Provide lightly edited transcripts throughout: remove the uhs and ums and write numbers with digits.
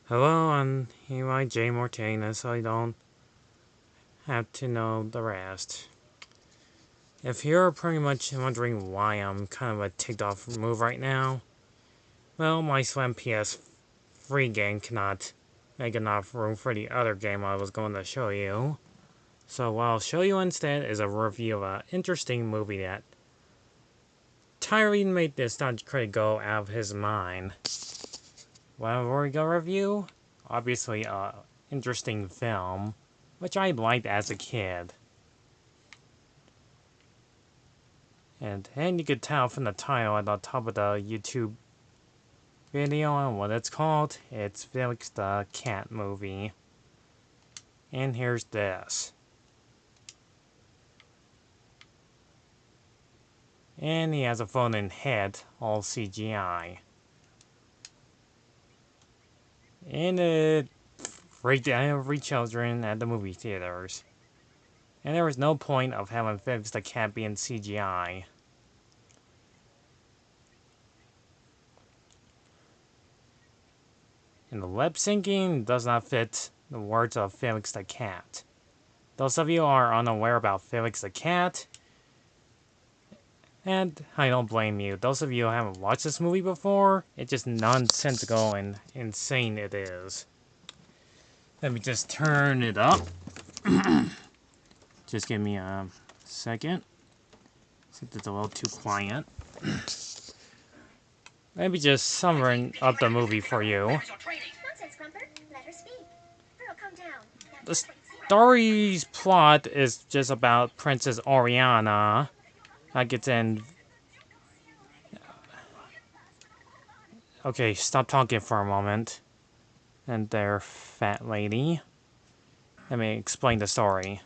Hello, I'm J Martinez, so I don't have to know the rest. If you're pretty much wondering why I'm kind of a ticked off move right now, well, my Slam PS3 game cannot make enough room for the other game I was going to show you. So what I'll show you instead is a review of an interesting movie that Tyree made this stunt critic go out of his mind. What are we gonna review? Obviously, a interesting film, which I liked as a kid. And you could tell from the title at the top of the YouTube video and what it's called. It's Felix the Cat movie. And here's this. And he has a floating head, all CGI. And it freaked out every children at the movie theaters. And there was no point of having Felix the Cat being CGI. And the lip syncing does not fit the words of Felix the Cat. Those of you who are unaware about Felix the Cat, and I don't blame you. Those of you who haven't watched this movie before, it's just nonsensical and insane it is. Let me just turn it up. Just give me a second. Since it's a little too quiet. Let me just summon up the movie for you. The story's plot is just about Princess Oriana that gets in. Okay, stop talking for a moment. And their fat lady. Let me explain the story.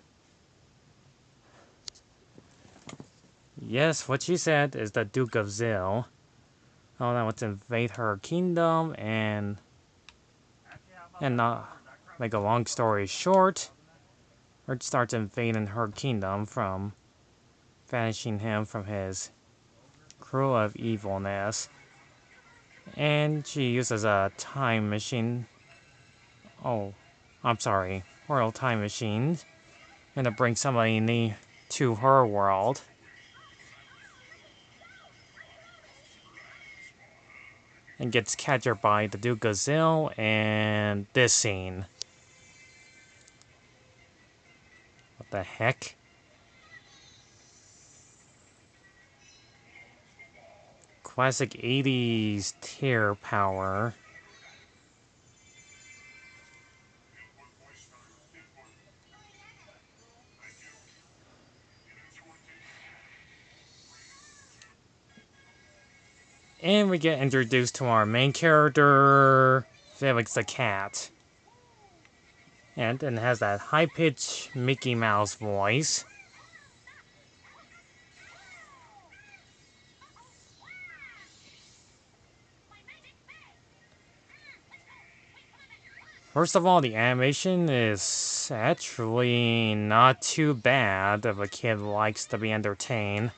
Yes, what she said is the Duke of Zil. Oh, that wants to invade her kingdom and not make a long story short, Earth starts invading her kingdom from banishing him from his crew of evilness. And she uses a time machine. Oh, I'm sorry. Royal time machine. And to bring somebody to her world. And gets captured by the Duke of Zil and this scene. What the heck? Classic 80s tear power. And we get introduced to our main character, Felix the Cat. And it has that high-pitched Mickey Mouse voice. First of all, the animation is actually not too bad if a kid likes to be entertained.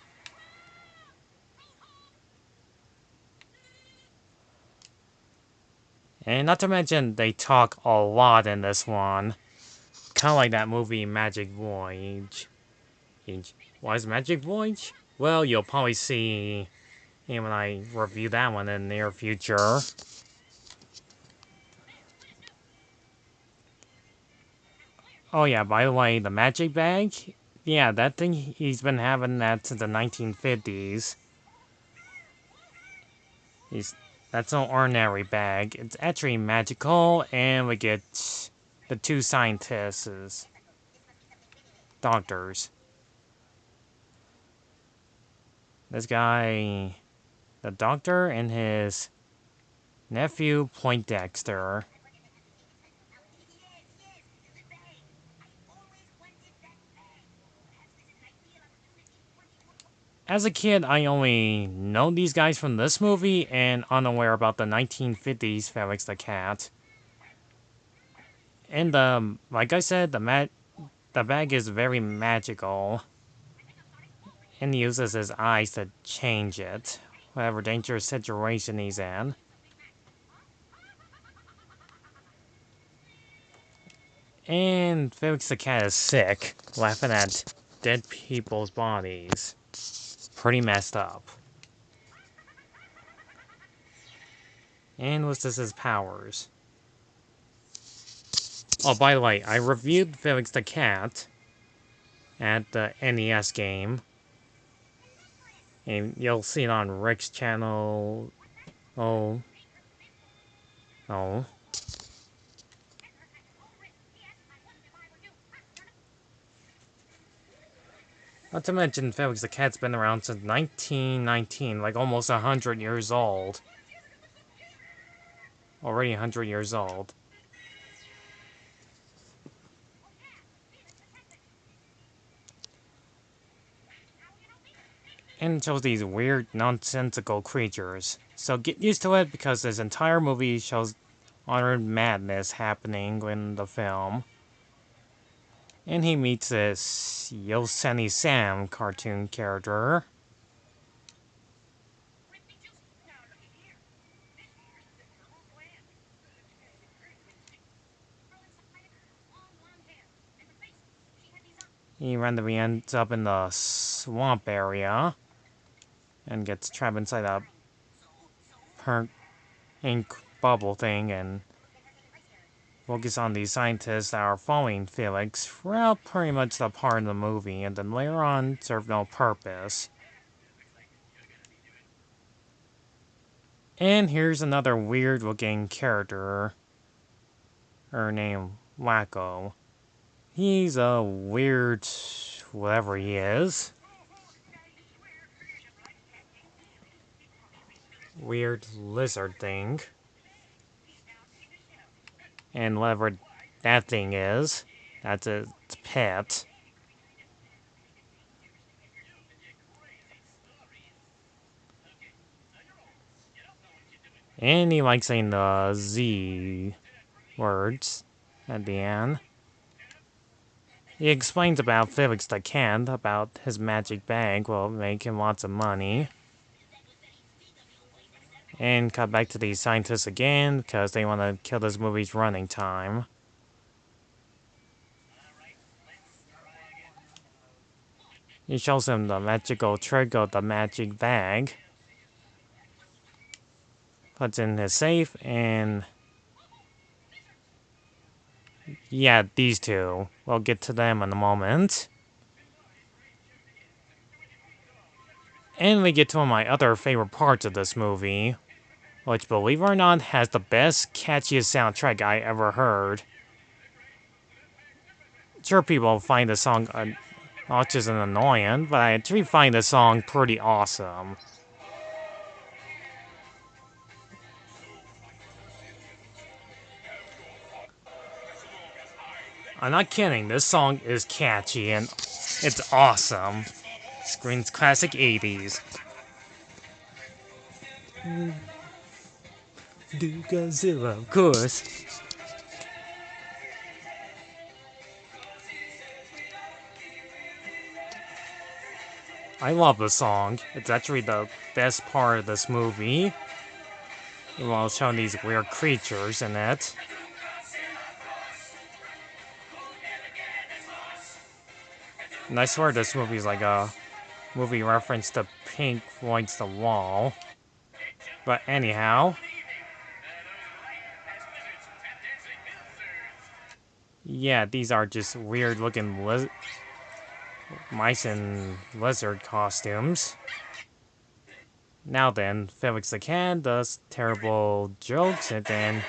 And not to mention, they talk a lot in this one. Kind of like that movie Magic Voyage. Why is Magic Voyage? Well, you'll probably see when I review that one in the near future. Oh yeah, by the way, the magic bag? Yeah, that thing, he's been having that since the 1950s. That's no ordinary bag. It's actually magical, and we get the two scientists, doctors. This guy, the doctor, and his nephew, Poindexter. As a kid, I only know these guys from this movie and unaware about the 1950s Felix the Cat. And like I said, the bag is very magical. And he uses his eyes to change it, whatever dangerous situation he's in. And Felix the cat is sick, laughing at dead people's bodies. Pretty messed up. And what's this his powers? Oh, by the way, I reviewed Felix the cat at the NES game. And you'll see it on Rick's channel. Oh. Oh. Not to mention, Felix the cat's been around since 1919, like almost 100 years old. Already 100 years old. And it shows these weird, nonsensical creatures. So get used to it because this entire movie shows utter madness happening in the film. And he meets this Yosemite Sam cartoon character. He randomly ends up in the swamp area and gets trapped inside a ink bubble thing and focus on these scientists that are following Felix throughout pretty much the part of the movie and then later on serve no purpose. And here's another weird looking character. Her name Wacko. He's a weird whatever he is. Weird lizard thing. And whatever that thing is, that's its pet. And he likes saying the Z words at the end. He explains about Felix the cat, about his magic bag will make him lots of money. And cut back to these scientists again, because they want to kill this movie's running time. He shows him the magical trick of the magic bag. Puts in his safe, and yeah, these two. We'll get to them in a moment. And we get to one of my other favorite parts of this movie, which, believe it or not, has the best, catchiest soundtrack I ever heard. Sure, people find the song obnoxious and annoying, but I actually find the song pretty awesome. I'm not kidding, this song is catchy and it's awesome. Screams classic 80s. Do Godzilla, of course. I love the song. It's actually the best part of this movie. While showing these weird creatures in it. And I swear this movie is like a movie reference to Pink Floyd's The Wall. But anyhow. Yeah, these are just weird looking mice and lizard costumes. Now then, Felix the cat does terrible jokes and then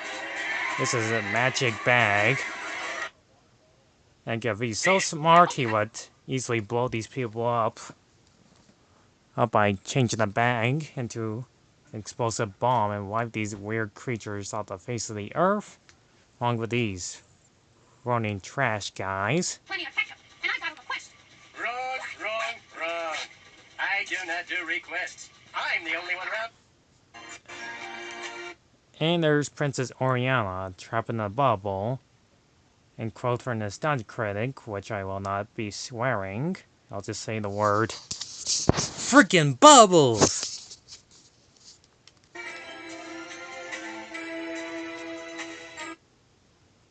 this is a magic bag. And if he's so smart, he would easily blow these people up by changing the bag into an explosive bomb and wipe these weird creatures off the face of the earth, along with these running trash guys. Plenty of ketchup, and I got a request. Wrong. I do not do requests. I'm the only one around. And there's Princess Oriana trapped in a bubble. And quote from the stunt critic, which I will not be swearing. I'll just say the word freaking bubbles!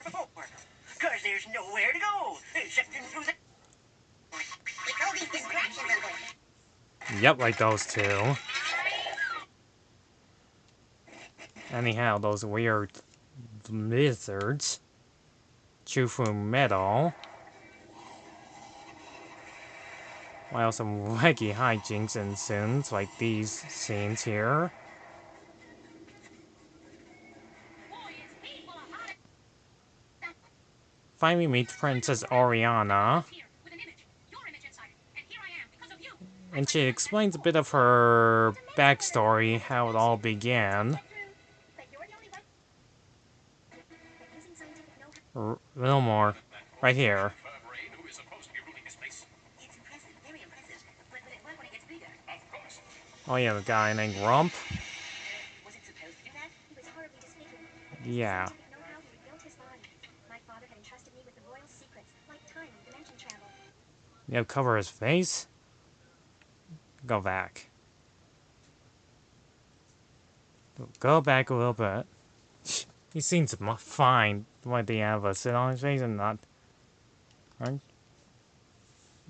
Because there's no nowhere to go except in through the... Yep, like those two. Anyhow, those weird lizards chew through metal, while some wacky hijinks ensues, like these scenes here. Finally meet Princess Oriana, and she explains a bit of her backstory, how it all began. A little more, right here. Oh yeah, the guy named Rump. Yeah. You cover his face? Go back. Go back a little bit. He seems fine when they have a sit on his face and not... Aren't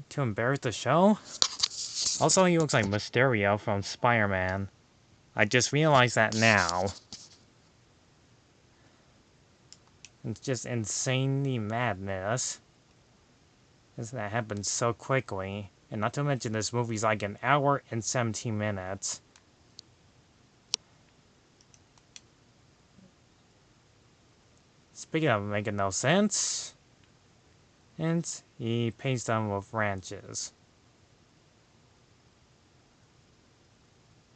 too embarrassed to show? Also, he looks like Mysterio from Spider-Man. I just realized that now. It's just insanely madness. That happens so quickly. And not to mention this movie's like an hour and 17 minutes. Speaking of making no sense, and he paints them with ranches.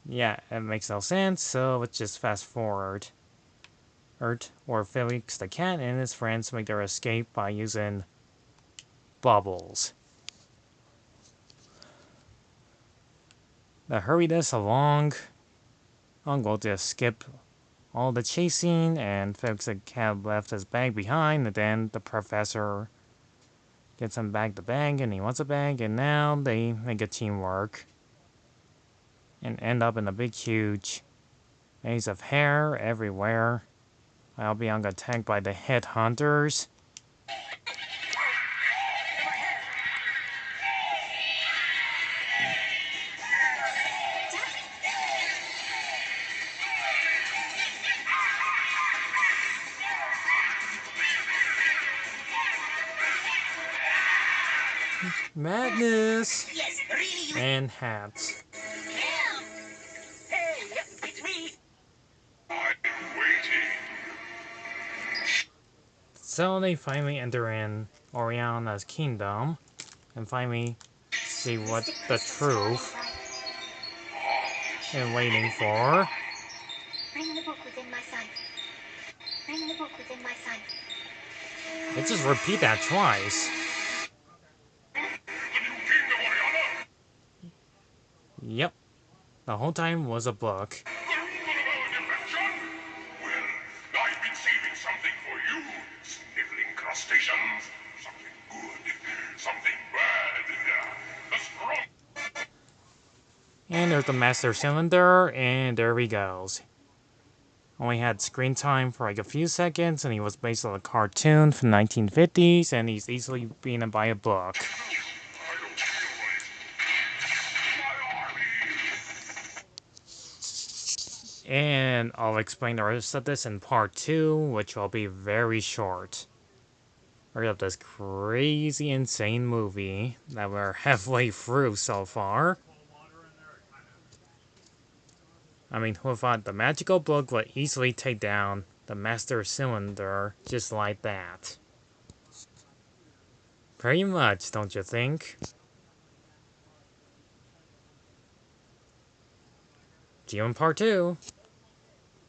Yeah, it makes no sense, so let's just fast forward. Or Felix the cat and his friends make their escape by using bubbles. To hurry this along, we'll just skip all the chasing, and Felix the cat left his bag behind, and then the professor gets him back the bag, and he wants a bag, and now they make a teamwork. And end up in a big, huge maze of hair everywhere. While being attacked by the headhunters. Madness! Yes, really, And hats. Hey, it's me! So they finally enter in Oriana's kingdom and finally see what the truth is waiting for. Bring the book within my sight. Bring the book within my sight. Let's just repeat that twice. Yep. The whole time was a book. Well, I've been saving something for you. Sniveling crustaceans. Something good. Something bad. The strong... And there's the master cylinder, and there he goes. Only had screen time for like a few seconds, and he was based on a cartoon from the 1950s, and he's easily beaten by a book. I don't feel right. My army. And I'll explain the rest of this in part 2, which will be very short. We're up this crazy, insane movie that we're halfway through so far. I mean, who thought the magical book would easily take down the master cylinder just like that? Pretty much, don't you think? See you in part 2.